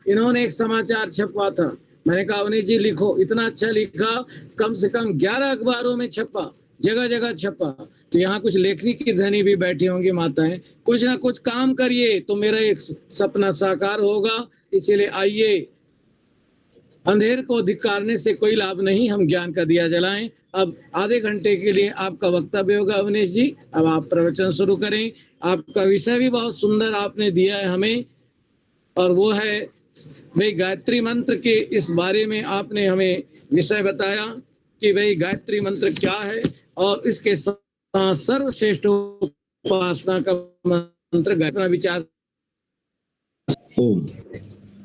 इन्होंने एक समाचार छपवा था, मैंने कहा अवनीश जी लिखो, इतना अच्छा लिखा, कम से कम 11 अखबारों में छपा, जगह जगह छपा। तो यहाँ कुछ लेखनी की धनी भी बैठी होंगी माताएं, कुछ ना कुछ काम करिए तो मेरा एक सपना साकार होगा। इसीलिए आइए, अंधेर को धिक्कारने से कोई लाभ नहीं, हम ज्ञान का दिया जलाएं। अब आधे घंटे के लिए आपका वक्तव्य होगा अवनीश जी, अब आप प्रवचन शुरू करें। आपका विषय भी बहुत सुंदर आपने दिया है हमें, और वो है भाई गायत्री मंत्र के इस बारे में आपने हमें विषय बताया कि भाई गायत्री मंत्र क्या है, और इसके सर्वश्रेष्ठ उपासना का मंत्र गायत्री विचार। ओम।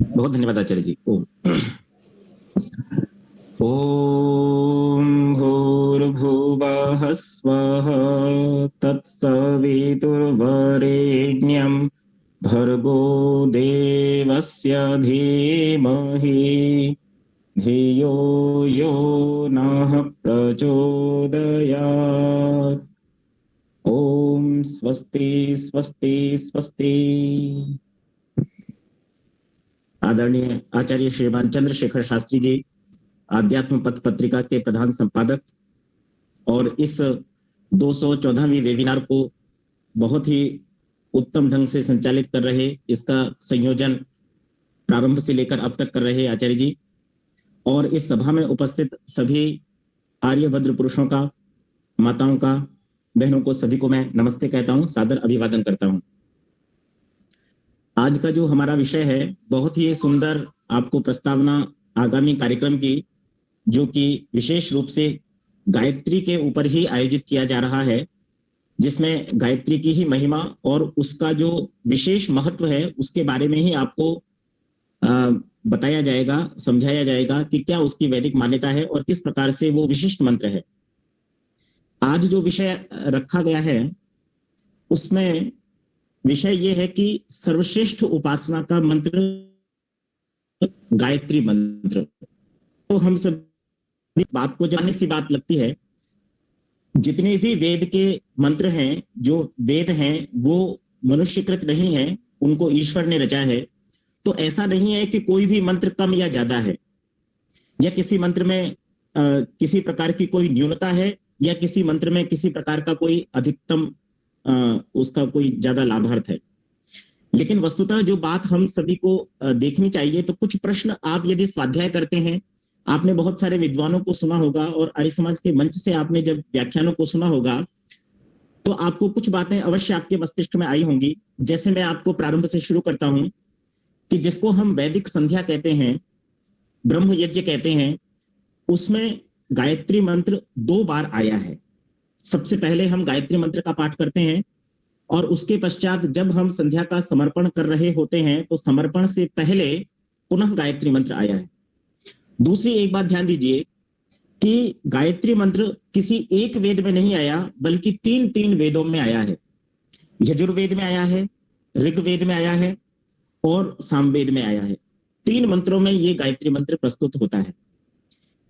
बहुत धन्यवाद आचार्य जी। ओम। ॐ भूर्भुवः स्वः तत्सवितुर्वरेण्यं भर्गो देवस्य धीमहि धियो यो नः प्रचोदयात्। ओम स्वस्ति स्वस्ति स्वस्ति। आदरणीय आचार्य श्रीमान चंद्रशेखर शास्त्री जी, आध्यात्म पथ पत्रिका के प्रधान संपादक, और इस 214वीं वेबिनार को बहुत ही उत्तम ढंग से संचालित कर रहे, इसका संयोजन प्रारंभ से लेकर अब तक कर रहे आचार्य जी, और इस सभा में उपस्थित सभी आर्यभद्र पुरुषों का, माताओं का, बहनों को, सभी को मैं नमस्ते कहता हूं, सादर अभिवादन करता हूं। आज का जो हमारा विषय है, बहुत ही सुंदर आपको प्रस्तावना आगामी कार्यक्रम की, जो कि विशेष रूप से गायत्री के ऊपर ही आयोजित किया जा रहा है, जिसमें गायत्री की ही महिमा और उसका जो विशेष महत्व है उसके बारे में ही आपको बताया जाएगा, समझाया जाएगा कि क्या उसकी वैदिक मान्यता है और किस प्रकार से वो विशिष्ट मंत्र है। आज जो विषय रखा गया है उसमें विषय ये है कि सर्वश्रेष्ठ उपासना का मंत्र गायत्री मंत्र। तो हम सब बात को जानने सी बात लगती है, जितने भी वेद के मंत्र हैं, जो वेद हैं वो मनुष्यकृत नहीं है, उनको ईश्वर ने रचा है। तो ऐसा नहीं है कि कोई भी मंत्र कम या ज्यादा है, या किसी मंत्र में किसी प्रकार की कोई न्यूनता है, या किसी मंत्र में किसी प्रकार का कोई अधिकतम उसका कोई ज्यादा लाभार्थ है। लेकिन वस्तुतः जो बात हम सभी को देखनी चाहिए, तो कुछ प्रश्न आप यदि स्वाध्याय करते हैं, आपने बहुत सारे विद्वानों को सुना होगा और आर्य समाज के मंच से आपने जब व्याख्यानों को सुना होगा, तो आपको कुछ बातें अवश्य आपके मस्तिष्क में आई होंगी। जैसे मैं आपको प्रारंभ से शुरू करता हूं कि जिसको हम वैदिक संध्या कहते हैं, ब्रह्म यज्ञ कहते हैं, उसमें गायत्री मंत्र 2 बार आया है। सबसे पहले हम गायत्री मंत्र का पाठ करते हैं, और उसके पश्चात जब हम संध्या का समर्पण कर रहे होते हैं तो समर्पण से पहले पुनः गायत्री मंत्र आया है। दूसरी एक बात ध्यान दीजिए कि गायत्री मंत्र किसी एक वेद में नहीं आया, बल्कि 3 वेदों में आया है। यजुर्वेद में आया है, ऋग्वेद में आया है और सामवेद में आया है। 3 मंत्रों में ये गायत्री मंत्र प्रस्तुत होता है।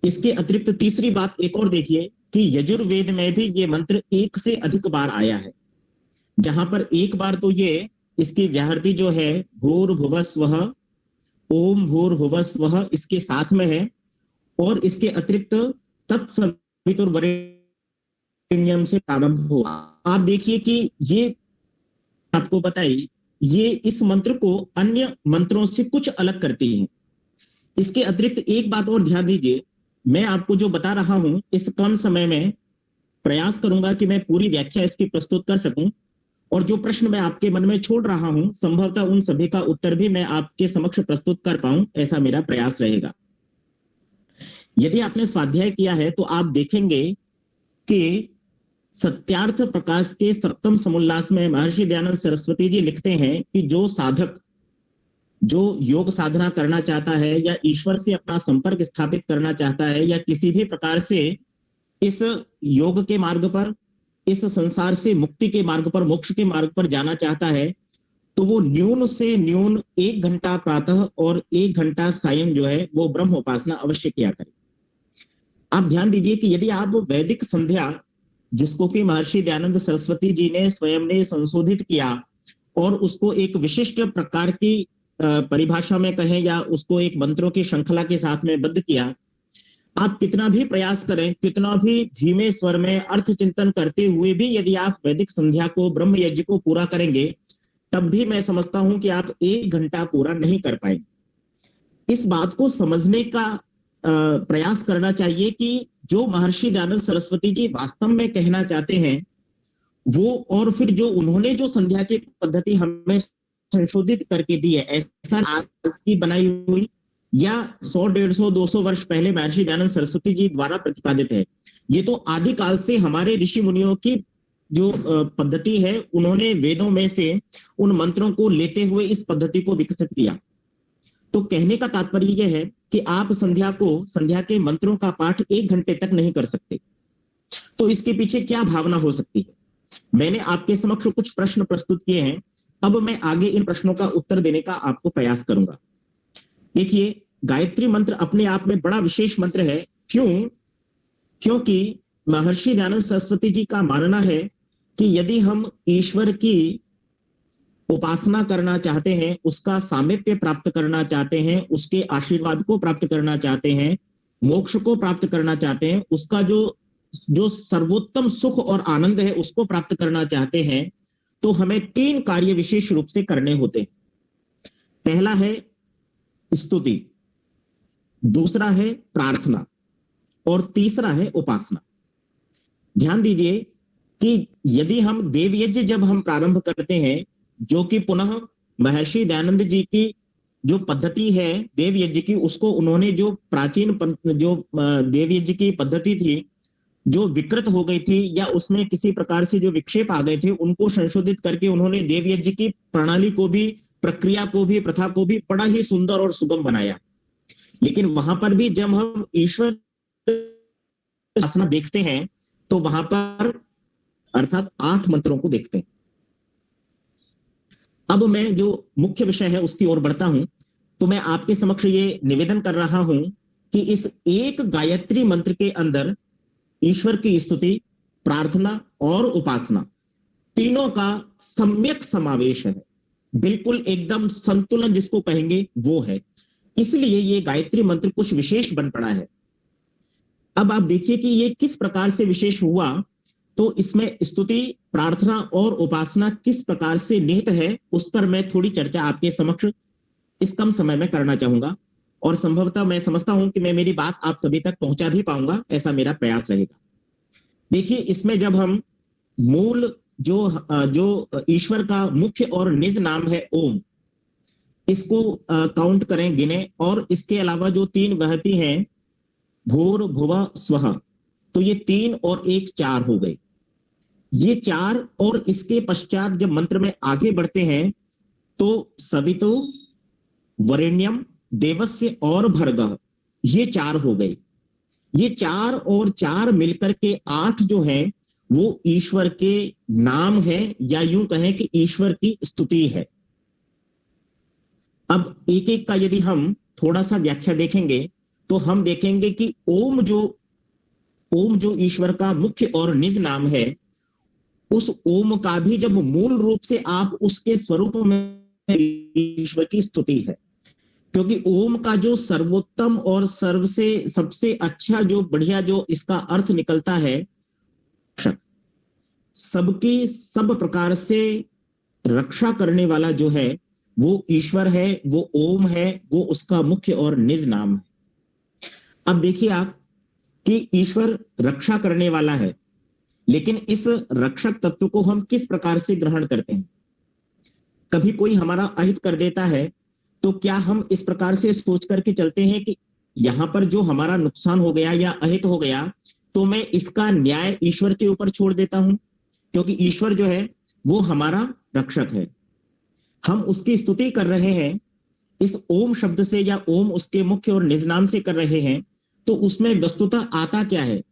इसके अतिरिक्त तीसरी बात एक और देखिए कि यजुर्वेद में भी ये मंत्र 1 से अधिक बार आया है, जहां पर एक बार तो ये इसकी व्याहृति जो है भूर्भुवः स्वः, ओम भूर्भुवः स्वः इसके साथ में है, और इसके अतिरिक्त तत्सवितुर्वरेण्यम से प्रारंभ हुआ। आप देखिए कि ये आपको बताई, ये इस मंत्र को अन्य मंत्रों से कुछ अलग करती है। इसके अतिरिक्त एक बात और ध्यान दीजिए, मैं आपको जो बता रहा हूं, इस कम समय में प्रयास करूंगा कि मैं पूरी व्याख्या इसकी प्रस्तुत कर सकूं, और जो प्रश्न मैं आपके मन में छोड़ रहा हूं, संभवतः उन सभी का उत्तर भी मैं आपके समक्ष प्रस्तुत कर पाऊं, ऐसा मेरा प्रयास रहेगा। यदि आपने स्वाध्याय किया है तो आप देखेंगे कि सत्यार्थ प्रकाश के 7वें समुल्लास में महर्षि दयानंद सरस्वती जी लिखते हैं कि जो साधक जो योग साधना करना चाहता है, या ईश्वर से अपना संपर्क स्थापित करना चाहता है, या किसी भी प्रकार से इस योग के मार्ग पर, इस संसार से मुक्ति के मार्ग पर, मोक्ष के मार्ग पर जाना चाहता है, तो वो न्यून से न्यून 1 घंटा प्रातः और 1 घंटा सायं जो है वो ब्रह्म उपासना अवश्य किया करें। आप ध्यान दीजिए कि यदि आप वैदिक संध्या, जिसको कि महर्षि दयानंद सरस्वती जी ने स्वयं ने संशोधित किया और उसको एक विशिष्ट प्रकार की परिभाषा में कहें या उसको एक मंत्रों की श्रृंखला के साथ में बद्ध किया, आप कितना भी प्रयास करें, कितना भी धीमे स्वर में अर्थ चिंतन करते हुए भी यदि आप वैदिक संध्या को, ब्रह्म यज्ञ को पूरा करेंगे, तब भी मैं समझता हूं कि आप 1 घंटा पूरा नहीं कर पाएंगे। इस बात को समझने का प्रयास करना चाहिए कि जो महर्षि दयानंद सरस्वती जी वास्तव में कहना चाहते हैं वो, और फिर जो उन्होंने जो संध्या की पद्धति हमें संशोधित करके दी है, ऐसा आज की बनाई हुई या 100, 150, 200 वर्ष पहले महर्षि दयानंद सरस्वती जी द्वारा प्रतिपादित है, ये तो आदिकाल से हमारे ऋषि मुनियों की जो पद्धति है, उन्होंने वेदों में से उन मंत्रों को लेते हुए इस पद्धति को विकसित किया। तो कहने का तात्पर्य यह है कि आप संध्या के मंत्रों का पाठ 1 घंटे तक नहीं कर सकते। तो इसके पीछे क्या भावना हो सकती है? मैंने आपके समक्ष कुछ प्रश्न प्रस्तुत किए हैं, अब मैं आगे इन प्रश्नों का उत्तर देने का आपको प्रयास करूंगा। देखिए, गायत्री मंत्र अपने आप में बड़ा विशेष मंत्र है। क्योंकि महर्षि दयानंद सरस्वती जी का मानना है कि यदि हम ईश्वर की उपासना करना चाहते हैं, उसका सामीप्य प्राप्त करना चाहते हैं, उसके आशीर्वाद को प्राप्त करना चाहते हैं, मोक्ष को प्राप्त करना चाहते हैं, उसका जो सर्वोत्तम सुख और आनंद है उसको प्राप्त करना चाहते हैं, तो हमें 3 कार्य विशेष रूप से करने होते हैं। पहला है स्तुति, दूसरा है प्रार्थना और तीसरा है उपासना। ध्यान दीजिए कि यदि हम देव यज्ञ जब हम प्रारंभ करते हैं, जो कि पुनः महर्षि दयानंद जी की जो पद्धति है देव यज्ञ की, उसको उन्होंने जो प्राचीन जो देव यज्ञ की पद्धति थी जो विकृत हो गई थी या उसमें किसी प्रकार से जो विक्षेप आ गए थे, उनको संशोधित करके उन्होंने देव यज्ञ की प्रणाली को भी, प्रक्रिया को भी, प्रथा को भी बड़ा ही सुंदर और सुगम बनाया। लेकिन वहां पर भी जब हम ईश्वर उपासना देखते हैं तो वहां पर अर्थात 8 मंत्रों को देखते हैं। अब मैं जो मुख्य विषय है उसकी ओर बढ़ता हूं, तो मैं आपके समक्ष ये निवेदन कर रहा हूं कि इस एक गायत्री मंत्र के अंदर ईश्वर की स्तुति, प्रार्थना और उपासना तीनों का सम्यक समावेश है। बिल्कुल एकदम संतुलन जिसको कहेंगे वो है। इसलिए ये गायत्री मंत्र कुछ विशेष बन पड़ा है। अब आप देखिए कि ये किस प्रकार से विशेष हुआ, तो इसमें स्तुति, प्रार्थना और उपासना किस प्रकार से निहित है, उस पर मैं थोड़ी चर्चा आपके समक्ष इस कम समय में करना चाहूंगा, और संभवतः मैं समझता हूं कि मैं मेरी बात आप सभी तक पहुंचा भी पाऊंगा, ऐसा मेरा प्रयास रहेगा। देखिए, इसमें जब हम मूल जो ईश्वर का मुख्य और निज नाम है ओम, इसको काउंट करें, गिने, और इसके अलावा जो 3 बहती हैं भूर भुवः स्वः, तो ये 3 और 1 4 हो गए। ये 4 और इसके पश्चात जब मंत्र में आगे बढ़ते हैं तो सवितो वरेण्यम देवस्य और भर्गः, ये 4 हो गए। ये 4 और 4 मिलकर के 8 जो है वो ईश्वर के नाम है, या यूं कहें कि ईश्वर की स्तुति है। अब एक एक का यदि हम थोड़ा सा व्याख्या देखेंगे तो हम देखेंगे कि ओम जो ईश्वर का मुख्य और निज नाम है, उस ओम का भी जब मूल रूप से आप उसके स्वरूप में ईश्वर की स्तुति है, क्योंकि ओम का जो सर्वोत्तम और सबसे अच्छा जो बढ़िया जो इसका अर्थ निकलता है, सबकी सब प्रकार से रक्षा करने वाला जो है वो ईश्वर है, वो ओम है, वो उसका मुख्य और निज नाम है। अब देखिए आप कि ईश्वर रक्षा करने वाला है, लेकिन इस रक्षक तत्व को हम किस प्रकार से ग्रहण करते हैं? कभी कोई हमारा अहित कर देता है तो क्या हम इस प्रकार से सोच करके चलते हैं कि यहां पर जो हमारा नुकसान हो गया या अहित हो गया तो मैं इसका न्याय ईश्वर के ऊपर छोड़ देता हूं, क्योंकि ईश्वर जो है वो हमारा रक्षक है। हम उसकी स्तुति कर रहे हैं इस ओम शब्द से, या ओम उसके मुख्य और निज नाम से कर रहे हैं, तो उसमें वस्तुतः आता क्या है?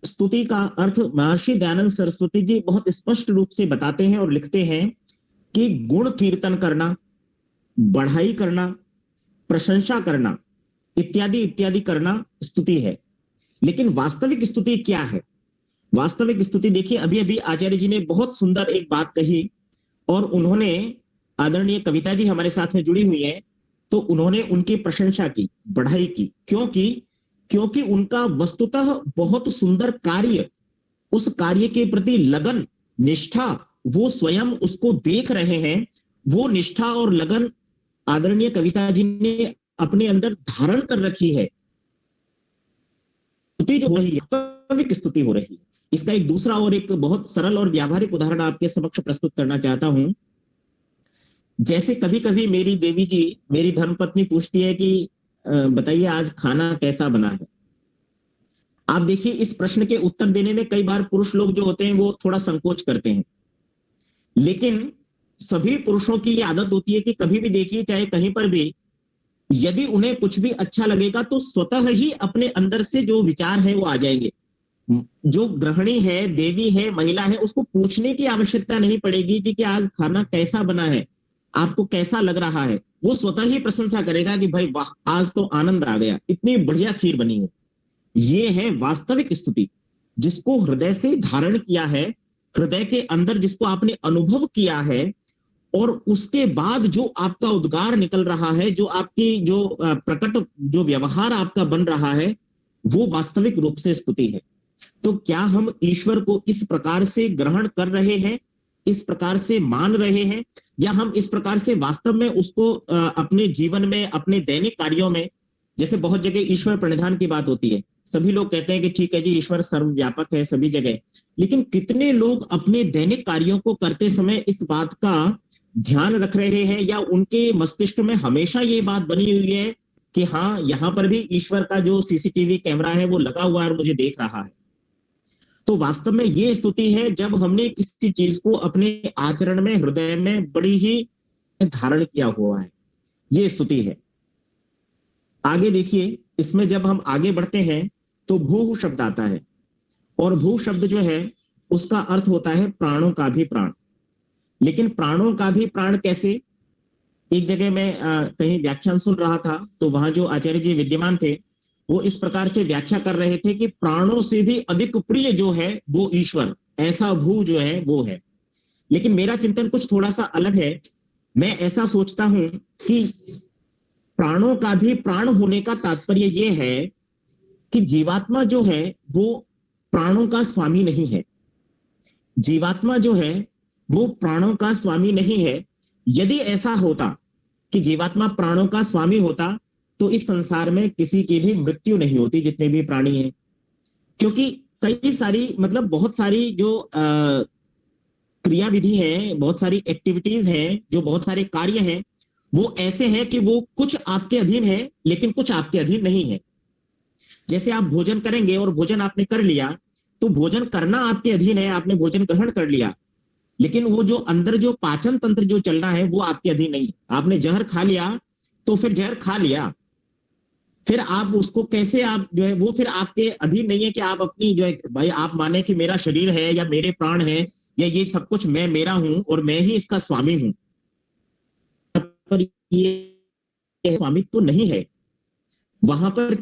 स्तुति का अर्थ महर्षि दयानंद सरस्वती जी बहुत स्पष्ट रूप से बताते हैं और लिखते हैं कि गुण कीर्तन करना, बढ़ाई करना, प्रशंसा करना इत्यादि इत्यादि करना स्तुति है। लेकिन वास्तविक स्तुति क्या है? वास्तविक स्तुति देखिए, अभी अभी आचार्य जी ने बहुत सुंदर एक बात कही, और उन्होंने आदरणीय कविता जी हमारे साथ में जुड़ी हुई है, तो उन्होंने उनकी प्रशंसा की, बढ़ाई की। क्योंकि क्योंकि उनका वस्तुतः बहुत सुंदर कार्य, उस कार्य के प्रति लगन, निष्ठा, वो स्वयं उसको देख रहे हैं। वो निष्ठा और लगन आदरणीय कविता जी ने अपने अंदर धारण कर रखी है। स्तुति जो हो रही है, वास्तविक स्तुति हो रही है। इसका एक दूसरा और एक बहुत सरल और व्यावहारिक उदाहरण आपके समक्ष प्रस्तुत करना चाहता हूं। जैसे कभी कभी मेरी देवी जी, मेरी धर्मपत्नी पूछती है कि बताइए आज खाना कैसा बना है। आप देखिए, इस प्रश्न के उत्तर देने में कई बार पुरुष लोग जो होते हैं वो थोड़ा संकोच करते हैं, लेकिन सभी पुरुषों की ये आदत होती है कि कभी भी देखिए, चाहे कहीं पर भी, यदि उन्हें कुछ भी अच्छा लगेगा तो स्वतः ही अपने अंदर से जो विचार है वो आ जाएंगे। जो गृहिणी है, देवी है, महिला है, उसको पूछने की आवश्यकता नहीं पड़ेगी कि आज खाना कैसा बना है, आपको कैसा लग रहा है। वो स्वतः ही प्रशंसा करेगा कि भाई वाह, आज तो आनंद आ गया, इतनी बढ़िया खीर बनी है। ये है वास्तविक स्तुति, जिसको हृदय से धारण किया है, हृदय के अंदर जिसको आपने अनुभव किया है, और उसके बाद जो आपका उद्गार निकल रहा है, जो आपकी जो प्रकट जो व्यवहार आपका बन रहा है, वो वास्तविक रूप से स्तुति है। तो क्या हम ईश्वर को इस प्रकार से ग्रहण कर रहे हैं, इस प्रकार से मान रहे हैं, या हम इस प्रकार से वास्तव में उसको अपने जीवन में, अपने दैनिक कार्यों में, जैसे बहुत जगह ईश्वर प्रणिधान की बात होती है, सभी लोग कहते हैं कि ठीक है जी, ईश्वर सर्वव्यापक है सभी जगह, लेकिन कितने लोग अपने दैनिक कार्यों को करते समय इस बात का ध्यान रख रहे हैं, या उनके मस्तिष्क में हमेशा ये बात बनी हुई है कि हाँ, यहां पर भी ईश्वर का जो सीसीटीवी कैमरा है वो लगा हुआ है और मुझे देख रहा है। तो वास्तव में ये स्तुति है जब हमने किसी चीज को अपने आचरण में, हृदय में बड़ी ही धारण किया हुआ है, ये स्तुति है। आगे देखिए, इसमें जब हम आगे बढ़ते हैं तो भू शब्द आता है, और भू शब्द जो है उसका अर्थ होता है प्राणों का भी प्राण। लेकिन प्राणों का भी प्राण कैसे? एक जगह मैं कहीं व्याख्यान सुन रहा था, तो वहां जो आचार्य जी विद्यमान थे वो इस प्रकार से व्याख्या कर रहे थे कि प्राणों से भी अधिक प्रिय जो है वो ईश्वर, ऐसा भू जो है वो है। लेकिन मेरा चिंतन कुछ थोड़ा सा अलग है। मैं ऐसा सोचता हूं कि प्राणों का भी प्राण होने का तात्पर्य ये है कि जीवात्मा जो है वो प्राणों का स्वामी नहीं है। जीवात्मा जो है वो प्राणों का स्वामी नहीं है। यदि ऐसा होता कि जीवात्मा प्राणों का स्वामी होता तो इस संसार में किसी की भी मृत्यु नहीं होती, जितने भी प्राणी हैं। क्योंकि कई सारी, मतलब बहुत सारी जो क्रियाविधि है, बहुत सारी एक्टिविटीज हैं, जो बहुत सारे कार्य हैं, वो ऐसे हैं कि वो कुछ आपके अधीन है लेकिन कुछ आपके अधीन नहीं है। जैसे आप भोजन करेंगे और भोजन आपने कर लिया, तो भोजन करना आपके अधीन है, आपने भोजन ग्रहण कर लिया, लेकिन वो जो अंदर जो पाचन तंत्र जो चलना है वो आपके अधीन नहीं। आपने जहर खा लिया तो फिर जहर खा लिया, फिर आप उसको कैसे, आप जो है वो फिर आपके अधीन नहीं है कि आप अपनी जो है, भाई आप माने कि मेरा शरीर है या मेरे प्राण है या ये सब कुछ मैं, मेरा हूं और मैं ही इसका स्वामी हूं। पर ये स्वामित्व तो नहीं है, वहां पर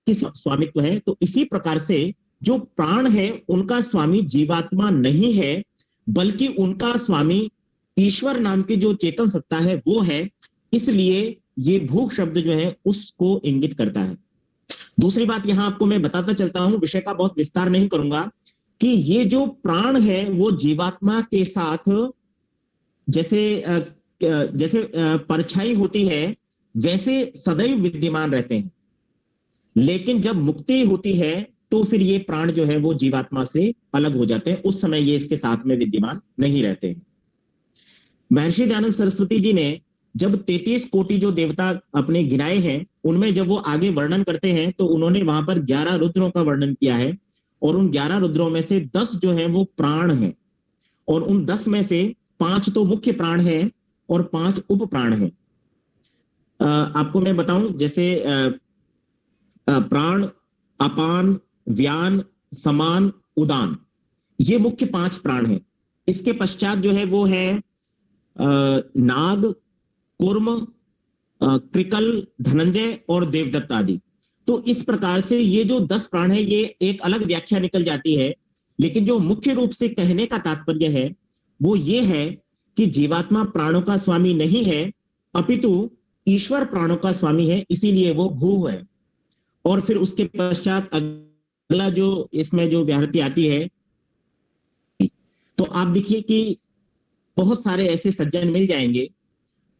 किस स्वामित्व है। तो इसी प्रकार से जो प्राण है उनका स्वामी जीवात्मा नहीं है, बल्कि उनका स्वामी ईश्वर नाम की जो चेतन सत्ता है वो है। इसलिए ये भूख शब्द जो है उसको इंगित करता है। दूसरी बात यहां आपको मैं बताता चलता हूं, विषय का बहुत विस्तार नहीं करूंगा, कि ये जो प्राण है वो जीवात्मा के साथ जैसे जैसे परछाई होती है वैसे सदैव विद्यमान रहते हैं। लेकिन जब मुक्ति होती है तो फिर ये प्राण जो है वो जीवात्मा से अलग हो जाते हैं, उस समय ये इसके साथ में विद्यमान नहीं रहते हैं। महर्षि दयानंद सरस्वती जी ने जब 33 कोटि जो देवता अपने गिनाए हैं, उनमें जब वो आगे वर्णन करते हैं तो उन्होंने वहां पर 11 रुद्रों का वर्णन किया है, और उन 11 रुद्रों में से 10 जो है वो प्राण हैं, और उन 10 में से 5 तो मुख्य प्राण हैं और 5 उप प्राण हैं। आपको मैं बताऊं, जैसे प्राण, अपान, व्यान, समान, उदान, ये मुख्य 5 प्राण हैं। इसके पश्चात जो है वो है नाग, कूर्म, कृकल, धनंजय और देवदत्त आदि। तो इस प्रकार से ये जो 10 प्राण है ये एक अलग व्याख्या निकल जाती है, लेकिन जो मुख्य रूप से कहने का तात्पर्य है वो ये है कि जीवात्मा प्राणों का स्वामी नहीं है, अपितु ईश्वर प्राणों का स्वामी है, इसीलिए वो भू है। और फिर उसके पश्चात अगला जो इसमें जो व्याहृति आती है, तो आप देखिए कि बहुत सारे ऐसे सज्जन मिल जाएंगे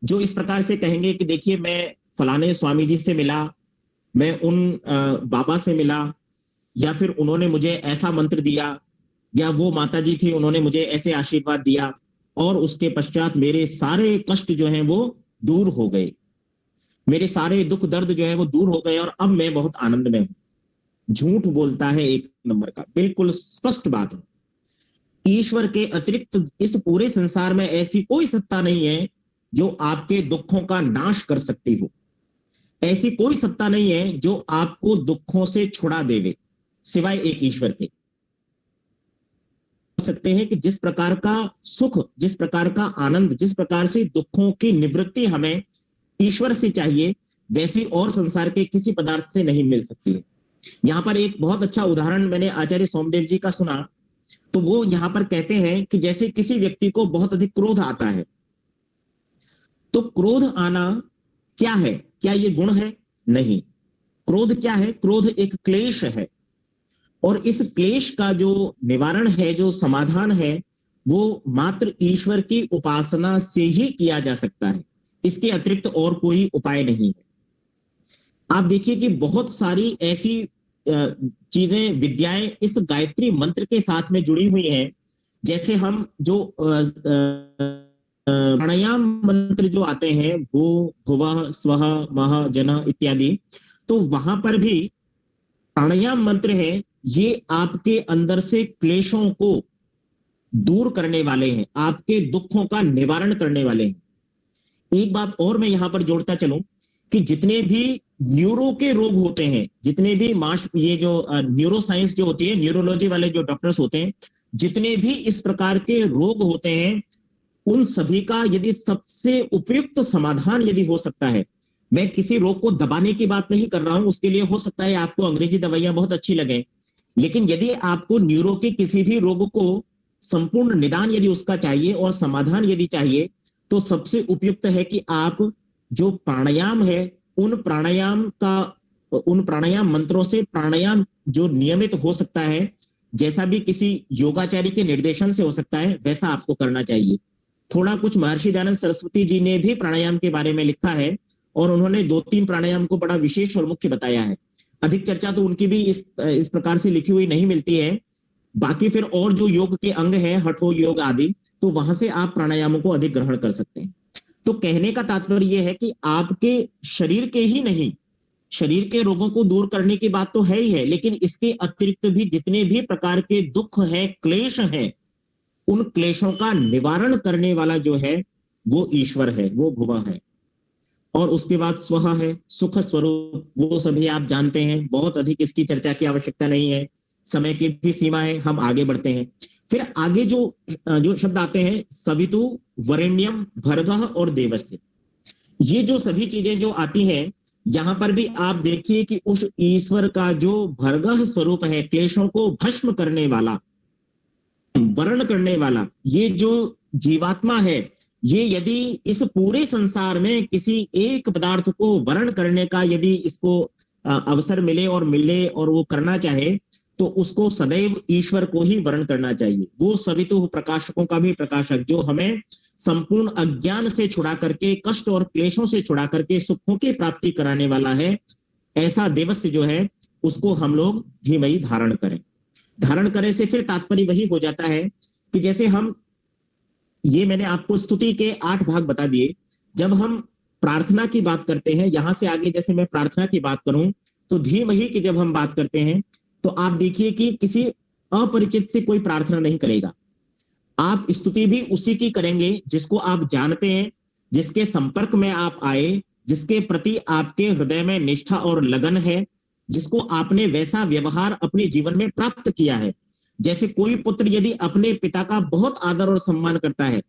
जो इस प्रकार से कहेंगे कि देखिए मैं फलाने स्वामी जी से मिला, मैं उन बाबा से मिला, या फिर उन्होंने मुझे ऐसा मंत्र दिया, या वो माता जी थी उन्होंने मुझे ऐसे आशीर्वाद दिया, और उसके पश्चात मेरे सारे कष्ट जो हैं वो दूर हो गए, मेरे सारे दुख दर्द जो है वो दूर हो गए, और अब मैं बहुत आनंद में हूं। झूठ बोलता है एक नंबर का, बिल्कुल स्पष्ट बात है। ईश्वर के अतिरिक्त इस पूरे संसार में ऐसी कोई सत्ता नहीं है जो आपके दुखों का नाश कर सकती हो। ऐसी कोई सत्ता नहीं है जो आपको दुखों से छुड़ा देवे, सिवाय एक ईश्वर के। सकते हैं कि जिस प्रकार का सुख, जिस प्रकार का आनंद, जिस प्रकार से दुखों की निवृत्ति हमें ईश्वर से चाहिए, वैसी और संसार के किसी पदार्थ से नहीं मिल सकती है। यहां पर एक बहुत अच्छा उदाहरण मैंने आचार्य सोमदेव जी का सुना, तो वो यहां पर कहते हैं कि जैसे किसी व्यक्ति को बहुत अधिक क्रोध आता है, तो क्रोध आना क्या है? क्या ये गुण है? नहीं। क्रोध क्या है? क्रोध एक क्लेश है, और इस क्लेश का जो निवारण है, जो समाधान है, वो मात्र ईश्वर की उपासना से ही किया जा सकता है। इसके अतिरिक्त और कोई उपाय नहीं है। आप देखिए कि बहुत सारी ऐसी चीजें, विद्याएं इस गायत्री मंत्र के साथ में जुड़ी हुई हैं। जैसे हम जो प्राणायाम मंत्र जो आते हैं, भू भुवः स्वः महः जनः इत्यादि, तो वहां पर भी प्राणायाम मंत्र है, ये आपके अंदर से क्लेशों को दूर करने वाले हैं, आपके दुखों का निवारण करने वाले हैं। एक बात और मैं यहां पर जोड़ता चलूं कि जितने भी न्यूरो के रोग होते हैं, जितने भी ये जो न्यूरो साइंस जो होती है, न्यूरोलॉजी वाले जो डॉक्टर्स होते हैं, जितने भी इस प्रकार के रोग होते हैं, उन सभी का यदि सबसे उपयुक्त समाधान यदि हो सकता है, मैं किसी रोग को दबाने की बात नहीं कर रहा हूं, उसके लिए हो सकता है आपको अंग्रेजी दवाइयां बहुत अच्छी लगे, लेकिन यदि आपको न्यूरो के किसी भी रोग को संपूर्ण निदान यदि उसका चाहिए और समाधान यदि चाहिए, तो सबसे उपयुक्त है कि आप जो प्राणायाम है, उन प्राणायाम मंत्रों से प्राणायाम जो नियमित हो सकता है, जैसा भी किसी योगाचार्य के निर्देशन से हो सकता है, वैसा आपको करना चाहिए। थोड़ा कुछ महर्षि दयानंद सरस्वती जी ने भी प्राणायाम के बारे में लिखा है, और उन्होंने 2-3 प्राणायाम को बड़ा विशेष और मुख्य बताया है। अधिक चर्चा तो उनकी भी इस प्रकार से लिखी हुई नहीं मिलती है। बाकी फिर और जो योग के अंग हैं, हठो योग आदि, तो वहां से आप प्राणायामों को अधिक ग्रहण कर सकते हैं। तो कहने का तात्पर्य यह है कि आपके शरीर के ही नहीं, शरीर के रोगों को दूर करने की बात तो है ही है, लेकिन इसके अतिरिक्त भी जितने भी प्रकार के दुख हैं, क्लेश हैं, उन क्लेशों का निवारण करने वाला जो है वो ईश्वर है, वो भुवः है। और उसके बाद स्वः है, सुख स्वरूप, वो सभी आप जानते हैं, बहुत अधिक इसकी चर्चा की आवश्यकता नहीं है, समय की भी सीमा है, हम आगे बढ़ते हैं। फिर आगे जो शब्द आते हैं, सवितु वरेण्यम भर्गः और देवस्य, ये जो सभी चीजें जो आती हैं, यहां पर भी आप देखिए कि उस ईश्वर का जो भर्गः स्वरूप है, क्लेशों को भस्म करने वाला, वर्ण करने वाला, ये जो जीवात्मा है, ये यदि इस पूरे संसार में किसी एक पदार्थ को वर्ण करने का यदि इसको अवसर मिले और वो करना चाहे, तो उसको सदैव ईश्वर को ही वर्ण करना चाहिए। वो सवितु प्रकाशकों का भी प्रकाशक, जो हमें संपूर्ण अज्ञान से छुड़ा करके, कष्ट और क्लेशों से छुड़ा करके सुखों की प्राप्ति कराने वाला है, ऐसा देवस्य जो है उसको हम लोग धीमहि धारण करें। धारण करें से फिर तात्पर्य वही हो जाता है कि जैसे हम, ये मैंने आपको स्तुति के 8 भाग बता दिए। जब हम प्रार्थना की बात करते हैं, यहां से आगे जैसे मैं प्रार्थना की बात करूं, तो धीमहि की जब हम बात करते हैं, तो आप देखिए कि किसी अपरिचित से कोई प्रार्थना नहीं करेगा। आप स्तुति भी उसी की करेंगे जिसको आप जानते हैं, जिसके संपर्क में आप आए, जिसके प्रति आपके हृदय में निष्ठा और लगन है, जिसको आपने वैसा व्यवहार अपने जीवन में प्राप्त किया है। जैसे कोई पुत्र यदि अपने पिता का बहुत आदर और सम्मान करता है,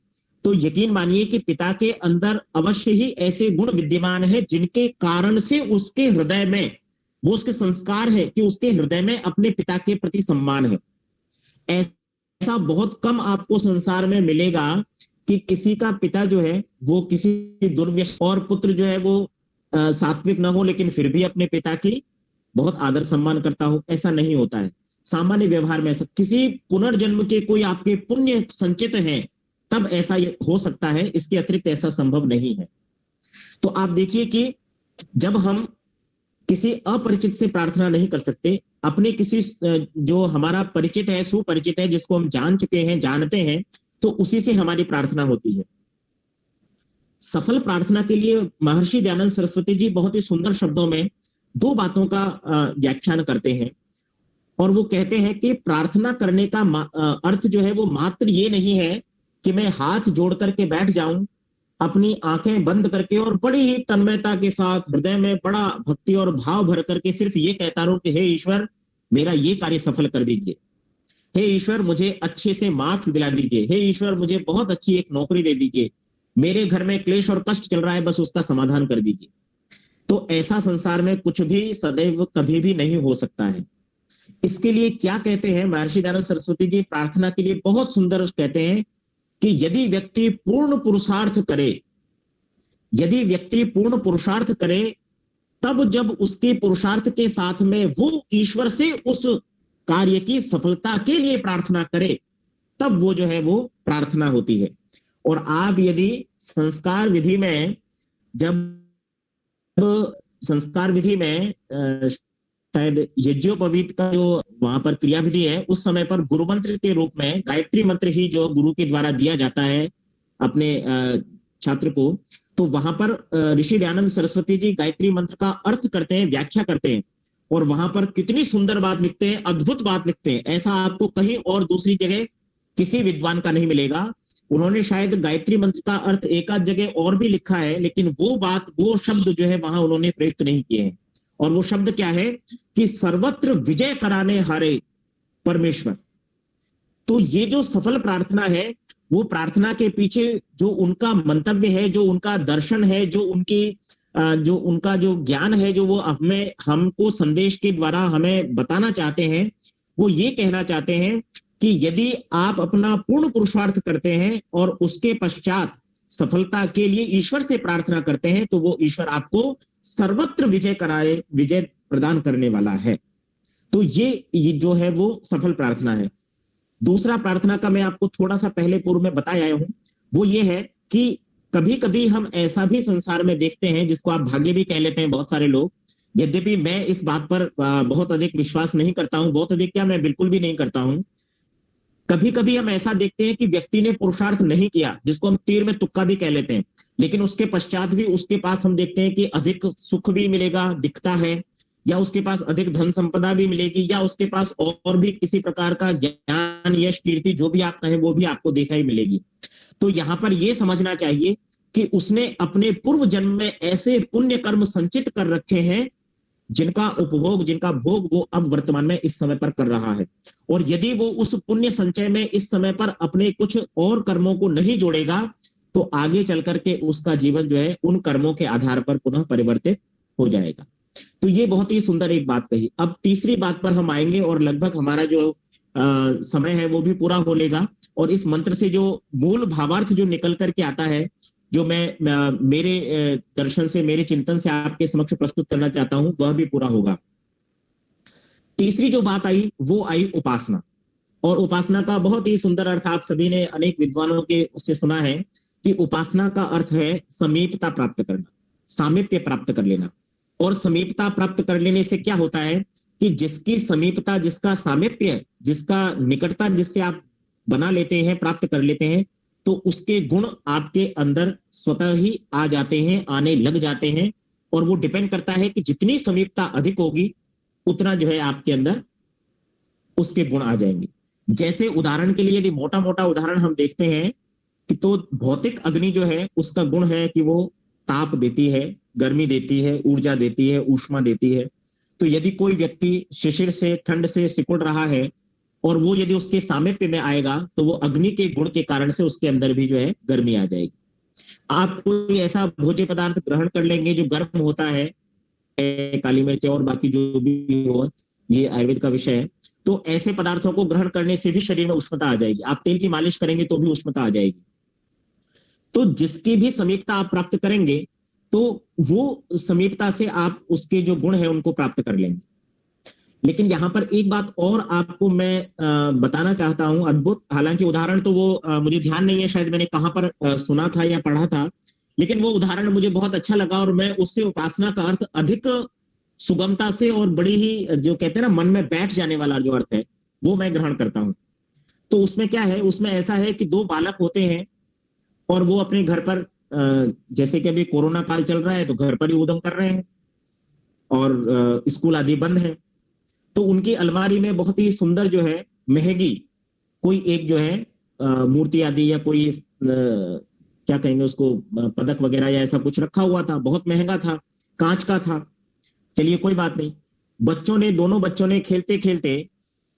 तो यकीन मानिए कि पिता के अंदर अवश्य ही ऐसे गुण विद्यमान है जिनके कारण से उसके हृदय में, वो उसके संस्कार है कि उसके हृदय में अपने पिता के प्रति सम्मान है। ऐसा बहुत कम आपको संसार में मिलेगा कि किसी का पिता जो है वो किसी दुर्व्यसन और पुत्र जो है वो सात्विक ना हो लेकिन फिर भी अपने पिता की बहुत आदर सम्मान करता हो, ऐसा नहीं होता है। सामान्य व्यवहार में ऐसा किसी पुनर्जन्म के कोई आपके पुण्य संचित हैं तब ऐसा हो सकता है, इसके अतिरिक्त ऐसा संभव नहीं है। तो आप देखिए कि जब हम किसी अपरिचित से प्रार्थना नहीं कर सकते, अपने किसी जो हमारा परिचित है, सुपरिचित है, जिसको हम जान चुके हैं, जानते हैं, तो उसी से हमारी प्रार्थना होती है। सफल प्रार्थना के लिए महर्षि दयानंद सरस्वती जी बहुत ही सुंदर शब्दों में दो बातों का व्याख्यान करते हैं और वो कहते हैं कि प्रार्थना करने का अर्थ जो है वो मात्र ये नहीं है कि मैं हाथ जोड़ करके बैठ जाऊं अपनी आंखें बंद करके और बड़ी ही तन्मयता के साथ हृदय में बड़ा भक्ति और भाव भर करके सिर्फ ये कहता रहूं कि हे ईश्वर मेरा ये कार्य सफल कर दीजिए, हे ईश्वर मुझे अच्छे से मार्क्स दिला दीजिए, हे ईश्वर मुझे बहुत अच्छी एक नौकरी दे दीजिए, मेरे घर में क्लेश और कष्ट चल रहा है बस उसका समाधान कर दीजिए। तो ऐसा संसार में कुछ भी सदैव कभी भी नहीं हो सकता है। इसके लिए क्या कहते हैं महर्षि दयानंद सरस्वती जी, प्रार्थना के लिए बहुत सुंदर कहते हैं कि यदि व्यक्ति पूर्ण पुरुषार्थ करे, यदि व्यक्ति पूर्ण पुरुषार्थ करे, तब जब उसके पुरुषार्थ के साथ में वो ईश्वर से उस कार्य की सफलता के लिए प्रार्थना करे, तब वो जो है वो प्रार्थना होती है। और आप यदि संस्कार विधि में जब संस्कार विधि में शायद यज्ञोपवीत का जो वहां पर क्रिया विधि है, उस समय पर गुरु मंत्र के रूप में गायत्री मंत्र ही जो गुरु के द्वारा दिया जाता है अपने छात्र को, तो वहां पर ऋषि दयानंद सरस्वती जी गायत्री मंत्र का अर्थ करते हैं, व्याख्या करते हैं और वहां पर कितनी सुंदर बात लिखते हैं, अद्भुत बात लिखते हैं। ऐसा आपको कहीं और दूसरी जगह किसी विद्वान का नहीं मिलेगा। उन्होंने शायद गायत्री मंत्र का अर्थ एक आध जगह और भी लिखा है, लेकिन वो बात, वो शब्द जो है वहां उन्होंने प्रयुक्त नहीं किए हैं। और वो शब्द क्या है कि सर्वत्र विजय कराने हारे परमेश्वर। तो ये जो सफल प्रार्थना है, वो प्रार्थना के पीछे जो उनका मंतव्य है, जो उनका दर्शन है, जो उनका जो ज्ञान है, जो वो हमें हमको संदेश के द्वारा हमें बताना चाहते हैं, वो ये कहना चाहते हैं कि यदि आप अपना पूर्ण पुरुषार्थ करते हैं और उसके पश्चात सफलता के लिए ईश्वर से प्रार्थना करते हैं, तो वो ईश्वर आपको सर्वत्र विजय कराए, विजय प्रदान करने वाला है। तो ये जो है वो सफल प्रार्थना है। दूसरा प्रार्थना का मैं आपको थोड़ा सा पहले पूर्व में बताया हूं, वो ये है कि कभी कभी हम ऐसा भी संसार में देखते हैं जिसको आप भाग्य भी कह लेते हैं बहुत सारे लोग। यद्यपि मैं इस बात पर बहुत अधिक विश्वास नहीं करता हूं, बहुत अधिक क्या, मैं बिल्कुल भी नहीं करता हूं। कभी कभी हम ऐसा देखते हैं कि व्यक्ति ने पुरुषार्थ नहीं किया, जिसको हम तीर में तुक्का भी कह लेते हैं, लेकिन उसके पश्चात भी उसके पास हम देखते हैं कि अधिक सुख भी मिलेगा, दिखता है, या उसके पास अधिक धन संपदा भी मिलेगी, या उसके पास और भी किसी प्रकार का ज्ञान, यश, कीर्ति, जो भी आप कहें वो भी आपको देखा ही मिलेगी। तो यहाँ पर यह समझना चाहिए कि उसने अपने पूर्व जन्म में ऐसे पुण्य कर्म संचित कर रखे हैं जिनका उपभोग, जिनका भोग वो अब वर्तमान में इस समय पर कर रहा है। और यदि वो उस पुण्य संचय में इस समय पर अपने कुछ और कर्मों को नहीं जोड़ेगा, तो आगे चल करके उसका जीवन जो है उन कर्मों के आधार पर पुनः परिवर्तित हो जाएगा। तो ये बहुत ही सुंदर एक बात कही। अब तीसरी बात पर हम आएंगे और लगभग हमारा जो समय है वो भी पूरा हो लेगा, और इस मंत्र से जो मूल भावार्थ जो निकल करके आता है, जो मैं मेरे दर्शन से, मेरे चिंतन से आपके समक्ष प्रस्तुत करना चाहता हूं, वह भी पूरा होगा। तीसरी जो बात आई वो आई उपासना। और उपासना का बहुत ही सुंदर अर्थ आप सभी ने अनेक विद्वानों के उससे सुना है कि उपासना का अर्थ है समीपता प्राप्त करना, सामीप्य प्राप्त कर लेना। और समीपता प्राप्त कर लेने से क्या होता है कि जिसकी समीपता, जिसका सामीप्य, जिसका निकटता जिससे आप बना लेते हैं, प्राप्त कर लेते हैं, तो उसके गुण आपके अंदर स्वतः ही आ जाते हैं, आने लग जाते हैं। और वो डिपेंड करता है कि जितनी समीपता अधिक होगी उतना जो है आपके अंदर उसके गुण आ जाएंगे। जैसे उदाहरण के लिए यदि मोटा मोटा उदाहरण हम देखते हैं कि तो भौतिक अग्नि जो है उसका गुण है कि वो ताप देती है, गर्मी देती है, ऊर्जा देती है, ऊष्मा देती है। तो यदि कोई व्यक्ति शिशिर से, ठंड से सिकुड़ रहा है और वो यदि उसके सामीप्य में आएगा, तो वो अग्नि के गुण के कारण से उसके अंदर भी जो है गर्मी आ जाएगी। आप कोई ऐसा भोज्य पदार्थ ग्रहण कर लेंगे जो गर्म होता है, काली मिर्च और बाकी जो भी हो, ये आयुर्वेद का विषय है, तो ऐसे पदार्थों को ग्रहण करने से भी शरीर में उष्णता आ जाएगी। आप तेल की मालिश करेंगे तो भी उष्णता आ जाएगी। तो जिसकी भी समीपता आप प्राप्त करेंगे तो वो समीपता से आप उसके जो गुण है उनको प्राप्त कर लेंगे। लेकिन यहां पर एक बात और आपको मैं बताना चाहता हूं, अद्भुत, हालांकि उदाहरण तो वो मुझे ध्यान नहीं है, शायद मैंने कहां पर सुना था या पढ़ा था, लेकिन वो उदाहरण मुझे बहुत अच्छा लगा और मैं उससे उपासना का अर्थ अधिक सुगमता से और बड़ी ही जो कहते हैं ना मन में बैठ जाने वाला जो अर्थ है वो मैं ग्रहण करता हूं। तो उसमें क्या है, उसमें ऐसा है कि दो बालक होते हैं और वो अपने घर पर जैसे कि अभी कोरोना काल चल रहा है तो घर पर ही उद्यम कर रहे हैं और स्कूल आदि बंद है। तो उनकी अलमारी में बहुत ही सुंदर जो है महंगी कोई एक जो है मूर्ति आदि या कोई क्या कहेंगे उसको, पदक वगैरह या ऐसा कुछ रखा हुआ था, बहुत महंगा था, कांच का था। चलिए कोई बात नहीं, दोनों बच्चों ने खेलते खेलते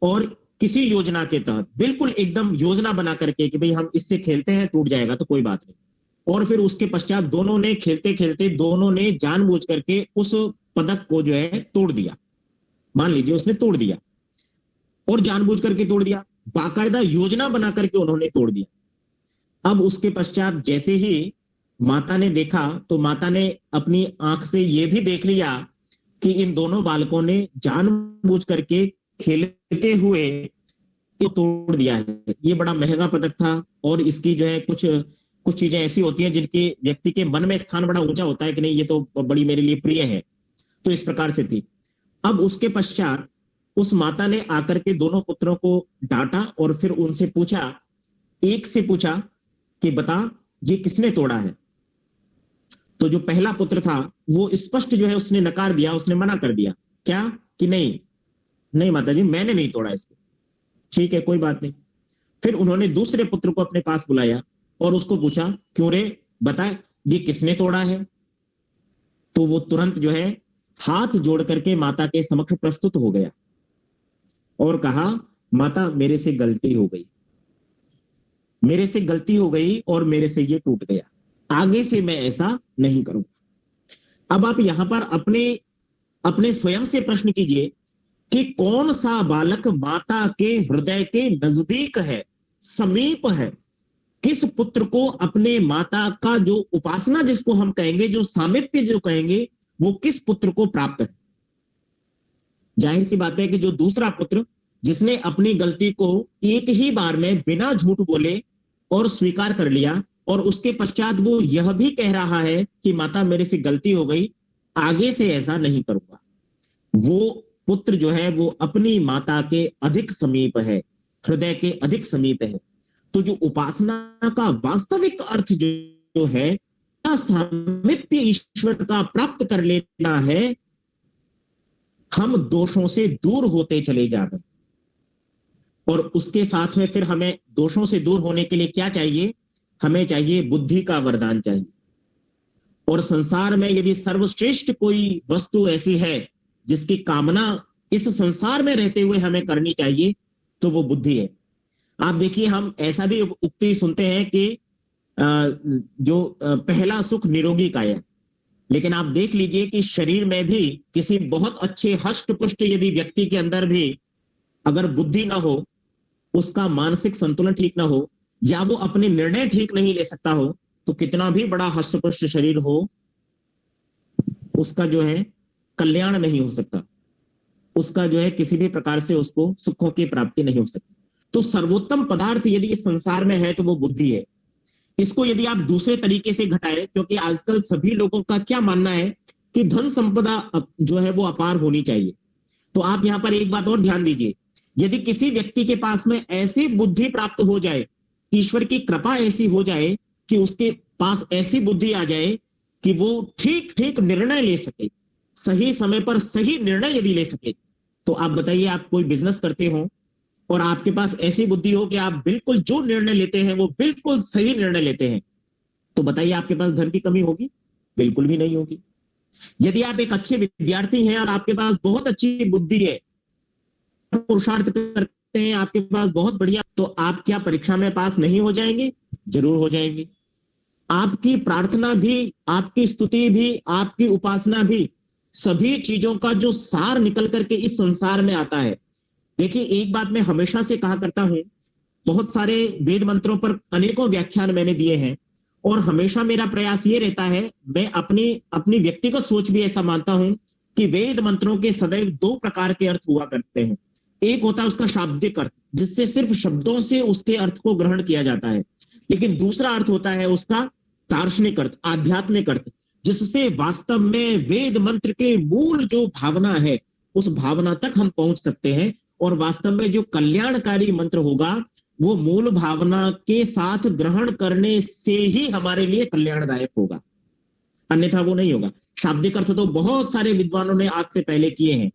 और किसी योजना के तहत बिल्कुल एकदम योजना बना करके कि भाई हम इससे खेलते हैं, टूट जाएगा तो कोई बात नहीं, और फिर उसके पश्चात दोनों ने खेलते खेलते दोनों ने जानबूझ करके उस पदक को जो है तोड़ दिया। मान लीजिए उसने तोड़ दिया और जानबूझ करके तोड़ दिया, बाकायदा योजना बना करके उन्होंने तोड़ दिया। अब उसके पश्चात जैसे ही माता ने देखा तो माता ने अपनी आंख से यह भी देख लिया कि इन दोनों बालकों ने जानबूझ करके खेलते हुए ये तोड़ दिया है। ये बड़ा महंगा पदक था और इसकी जो है कुछ कुछ चीजें ऐसी होती हैं जिनकी व्यक्ति के मन में स्थान बड़ा ऊंचा होता है कि नहीं ये तो बड़ी मेरे लिए प्रिय है, तो इस प्रकार से थी। अब उसके पश्चात उस माता ने आकर के दोनों पुत्रों को डांटा और फिर उनसे पूछा, एक से पूछा कि बता ये किसने तोड़ा है। तो जो पहला पुत्र था वो स्पष्ट जो है उसने नकार दिया, उसने मना कर दिया, क्या कि नहीं नहीं माता जी मैंने नहीं तोड़ा इसको। ठीक है कोई बात नहीं। फिर उन्होंने दूसरे पुत्र को अपने पास बुलाया और उसको पूछा, क्यों रे बता ये किसने तोड़ा है। तो वो तुरंत जो है हाथ जोड़ करके माता के समक्ष प्रस्तुत हो गया और कहा, माता मेरे से गलती हो गई, मेरे से गलती हो गई और मेरे से ये टूट गया, आगे से मैं ऐसा नहीं करूंगा। अब आप यहां पर अपने अपने स्वयं से प्रश्न कीजिए कि कौन सा बालक माता के हृदय के नजदीक है, समीप है, किस पुत्र को अपने माता का जो उपासना जिसको हम कहेंगे, जो सामीप्य जो कहेंगे, वो किस पुत्र को प्राप्त है। जाहिर सी बात है कि जो दूसरा पुत्र जिसने अपनी गलती को एक ही बार में बिना झूठ बोले और स्वीकार कर लिया और उसके पश्चात वो यह भी कह रहा है कि माता मेरे से गलती हो गई, आगे से ऐसा नहीं करूंगा, वो पुत्र जो है वो अपनी माता के अधिक समीप है, हृदय के अधिक समीप है। तो जो उपासना का वास्तविक अर्थ जो है, सामीप्य ईश्वर का प्राप्त कर लेना है, हम दोषों से दूर होते चले जा रहे। और उसके साथ में फिर हमें दोषों से दूर होने के लिए क्या चाहिए, हमें चाहिए बुद्धि का वरदान चाहिए। और संसार में यदि सर्वश्रेष्ठ कोई वस्तु ऐसी है जिसकी कामना इस संसार में रहते हुए हमें करनी चाहिए तो वो बुद्धि है। आप देखिए हम ऐसा भी उक्ति सुनते हैं कि जो पहला सुख निरोगी काया, लेकिन आप देख लीजिए कि शरीर में भी किसी बहुत अच्छे हष्ट पुष्ट यदि व्यक्ति के अंदर भी अगर बुद्धि ना हो, उसका मानसिक संतुलन ठीक ना हो, या वो अपने निर्णय ठीक नहीं ले सकता हो, तो कितना भी बड़ा हष्ट पुष्ट शरीर हो उसका जो है कल्याण नहीं हो सकता, उसका जो है किसी भी प्रकार से उसको सुखों की प्राप्ति नहीं हो सकती। तो सर्वोत्तम पदार्थ यदि इस संसार में है तो वो बुद्धि है। इसको यदि आप दूसरे तरीके से घटाए, क्योंकि आजकल सभी लोगों का क्या मानना है कि धन संपदा जो है वो अपार होनी चाहिए, तो आप यहां पर एक बात और ध्यान दीजिए, यदि किसी व्यक्ति के पास में ऐसी बुद्धि प्राप्त हो जाए, ईश्वर की कृपा ऐसी हो जाए कि उसके पास ऐसी बुद्धि आ जाए कि वो ठीक ठीक निर्णय ले सके, सही समय पर सही निर्णय यदि ले सके, तो आप बताइए आप कोई बिजनेस करते हो और आपके पास ऐसी बुद्धि हो कि आप बिल्कुल जो निर्णय लेते हैं वो बिल्कुल सही निर्णय लेते हैं, तो बताइए आपके पास धन की कमी होगी? बिल्कुल भी नहीं होगी। यदि आप एक अच्छे विद्यार्थी हैं और आपके पास बहुत अच्छी बुद्धि है, पुरुषार्थ करते हैं, आपके पास बहुत बढ़िया, तो आप क्या परीक्षा में पास नहीं हो जाएंगे? जरूर हो जाएंगे। आपकी प्रार्थना भी, आपकी स्तुति भी, आपकी उपासना भी, सभी चीजों का जो सार निकल करके इस संसार में आता है। देखिए एक बात मैं हमेशा से कहा करता हूं, बहुत सारे वेद मंत्रों पर अनेकों व्याख्यान मैंने दिए हैं और हमेशा मेरा प्रयास ये रहता है, मैं अपनी अपनी व्यक्तिगत सोच भी ऐसा मानता हूं कि वेद मंत्रों के सदैव दो प्रकार के अर्थ हुआ करते हैं। एक होता है उसका शाब्दिक अर्थ, जिससे सिर्फ शब्दों से उसके अर्थ को ग्रहण किया जाता है, लेकिन दूसरा अर्थ होता है उसका दार्शनिक अर्थ, आध्यात्मिक अर्थ, जिससे वास्तव में वेद मंत्र के मूल जो भावना है उस भावना तक हम पहुंच सकते हैं, और वास्तव में जो कल्याणकारी मंत्र होगा वो मूल भावना के साथ ग्रहण करने से ही हमारे लिए कल्याणदायक होगा, अन्यथा वो नहीं होगा। शाब्दिक अर्थ तो बहुत सारे विद्वानों ने आज से पहले किए हैं।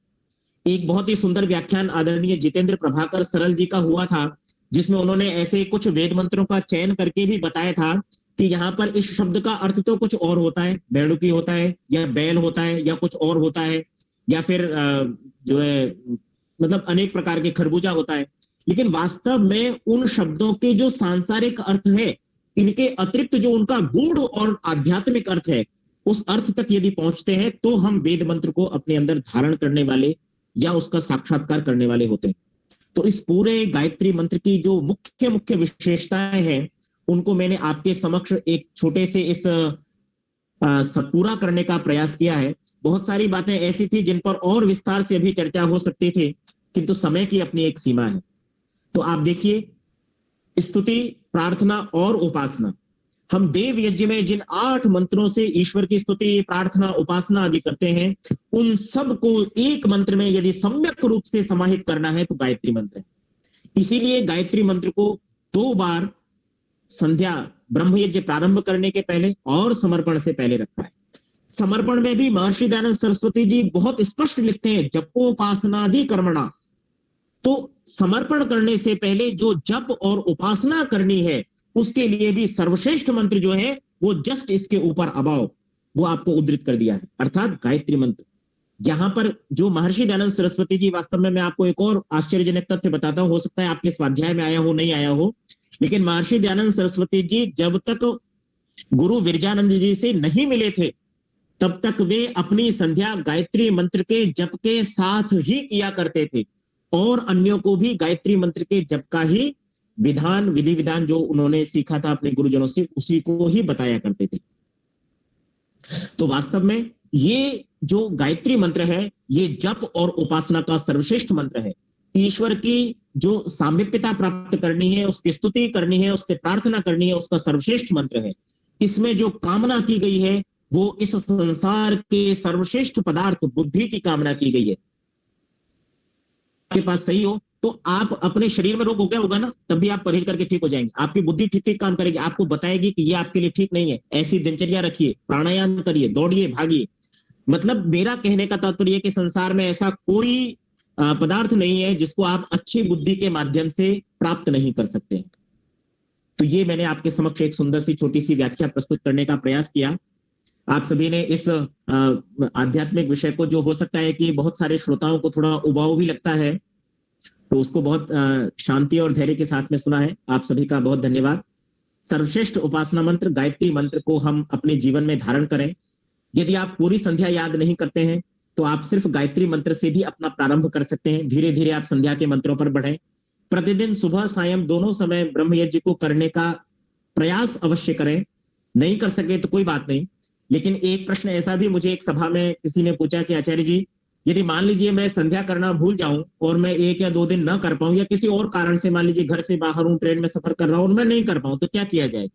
एक बहुत ही सुंदर व्याख्यान आदरणीय जितेंद्र प्रभाकर सरल जी का हुआ था, जिसमें उन्होंने ऐसे कुछ वेद मंत्रों का चयन करके भी बताया था कि यहाँ पर इस शब्द का अर्थ तो कुछ और होता है, बेड़ुकी होता है या बैल होता है या कुछ और होता है, या फिर जो है मतलब अनेक प्रकार के खरबूजा होता है, लेकिन वास्तव में उन शब्दों के जो सांसारिक अर्थ है, इनके अतिरिक्त जो उनका गूढ़ और आध्यात्मिक अर्थ है, उस अर्थ तक यदि पहुंचते हैं तो हम वेद मंत्र को अपने अंदर धारण करने वाले या उसका साक्षात्कार करने वाले होते हैं। तो इस पूरे गायत्री मंत्र की जो मुख्य मुख्य विशेषताएं हैं उनको मैंने आपके समक्ष एक छोटे से इस पूरा करने का प्रयास किया है। बहुत सारी बातें ऐसी थी जिन पर और विस्तार से अभी चर्चा हो सकती थी, किंतु समय की अपनी एक सीमा है। तो आप देखिए, स्तुति, प्रार्थना और उपासना, हम देव यज्ञ में जिन 8 मंत्रों से ईश्वर की स्तुति, प्रार्थना, उपासना आदि करते हैं, उन सब को एक मंत्र में यदि सम्यक रूप से समाहित करना है तो गायत्री मंत्र है। इसीलिए गायत्री मंत्र को 2 बार संध्या ब्रह्म यज्ञ प्रारंभ करने के पहले और समर्पण से पहले रखा है। समर्पण में भी महर्षि दयानंद सरस्वती जी बहुत स्पष्ट लिखते हैं, जपोपासनादि कर्मणा। तो समर्पण करने से पहले जो जप और उपासना करनी है उसके लिए भी सर्वश्रेष्ठ मंत्र जो है वो जस्ट इसके ऊपर अबाव वो आपको उद्धृत कर दिया है, अर्थात गायत्री मंत्र। यहां पर जो महर्षि दयानंद सरस्वती जी, वास्तव में मैं आपको एक और आश्चर्यजनक तथ्य बताता हूं, हो सकता है आपके स्वाध्याय में आया हो, नहीं आया हो, लेकिन महर्षि दयानंद सरस्वती जी जब तक गुरु विरजानंद जी से नहीं मिले थे तब तक वे अपनी संध्या गायत्री मंत्र के जप के साथ ही किया करते थे, और अन्यों को भी गायत्री मंत्र के जप का ही विधान, विधि विधान जो उन्होंने सीखा था अपने गुरुजनों से, उसी को ही बताया करते थे। तो वास्तव में ये जो गायत्री मंत्र है ये जप और उपासना का सर्वश्रेष्ठ मंत्र है। ईश्वर की जो सामीप्यता प्राप्त करनी है, उसकी स्तुति करनी है, उससे प्रार्थना करनी है, उसका सर्वश्रेष्ठ मंत्र है। इसमें जो कामना की गई है वो इस संसार के सर्वश्रेष्ठ पदार्थ बुद्धि की कामना की गई है। आपके पास सही हो तो आप अपने शरीर में रोग हो गया होगा ना, तब भी आप परहेज करके ठीक हो जाएंगे। आपकी बुद्धि ठीक ठीक काम करेगी, आपको बताएगी कि ये आपके लिए ठीक नहीं है, ऐसी दिनचर्या रखिए, प्राणायाम करिए, दौड़िए, भागिए। मतलब मेरा कहने का तात्पर्य कि संसार में ऐसा कोई पदार्थ नहीं है जिसको आप अच्छी बुद्धि के माध्यम से प्राप्त नहीं कर सकते। तो ये मैंने आपके समक्ष एक सुंदर सी छोटी सी व्याख्या प्रस्तुत करने का प्रयास किया। आप सभी ने इस आध्यात्मिक विषय को, जो हो सकता है कि बहुत सारे श्रोताओं को थोड़ा उबाऊ भी लगता है, तो उसको बहुत शांति और धैर्य के साथ में सुना है। आप सभी का बहुत धन्यवाद। सर्वश्रेष्ठ उपासना मंत्र गायत्री मंत्र को हम अपने जीवन में धारण करें। यदि आप पूरी संध्या याद नहीं करते हैं तो आप सिर्फ गायत्री मंत्र से भी अपना प्रारंभ कर सकते हैं। धीरे धीरे आप संध्या के मंत्रों पर बढ़ें। प्रतिदिन सुबह सायं दोनों समय ब्रह्म यज्ञ को करने का प्रयास अवश्य करें। नहीं कर सके तो कोई बात नहीं, लेकिन एक प्रश्न ऐसा भी मुझे एक सभा में किसी ने पूछा कि आचार्य जी, यदि मान लीजिए मैं संध्या करना भूल जाऊं और मैं 1 या 2 दिन ना कर पाऊं, या किसी और कारण से मान लीजिए घर से बाहर हूं, ट्रेन में सफर कर रहा हूं और मैं नहीं कर पाऊं, तो क्या किया जाए?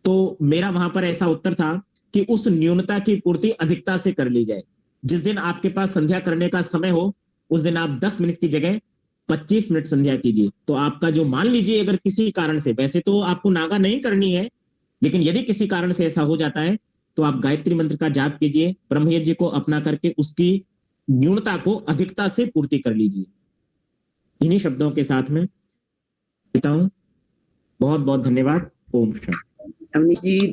तो मेरा वहां पर ऐसा उत्तर था कि उस न्यूनता की पूर्ति अधिकता से कर ली जाए। जिस दिन आपके पास संध्या करने का समय हो उस दिन आप 10 मिनट की जगह 25 मिनट संध्या कीजिए। तो आपका जो, मान लीजिए अगर किसी कारण से, वैसे तो आपको नागा नहीं करनी है, लेकिन यदि किसी कारण से ऐसा हो जाता है तो आप गायत्री मंत्र का जाप कीजिए, ब्रह्म यज्ञ को अपना करके उसकी न्यूनता को अधिकता से पूर्ति कर लीजिए। इन्हीं शब्दों के साथ में कहता हूं, बहुत बहुत धन्यवाद। ओम शांति। अवनीश जी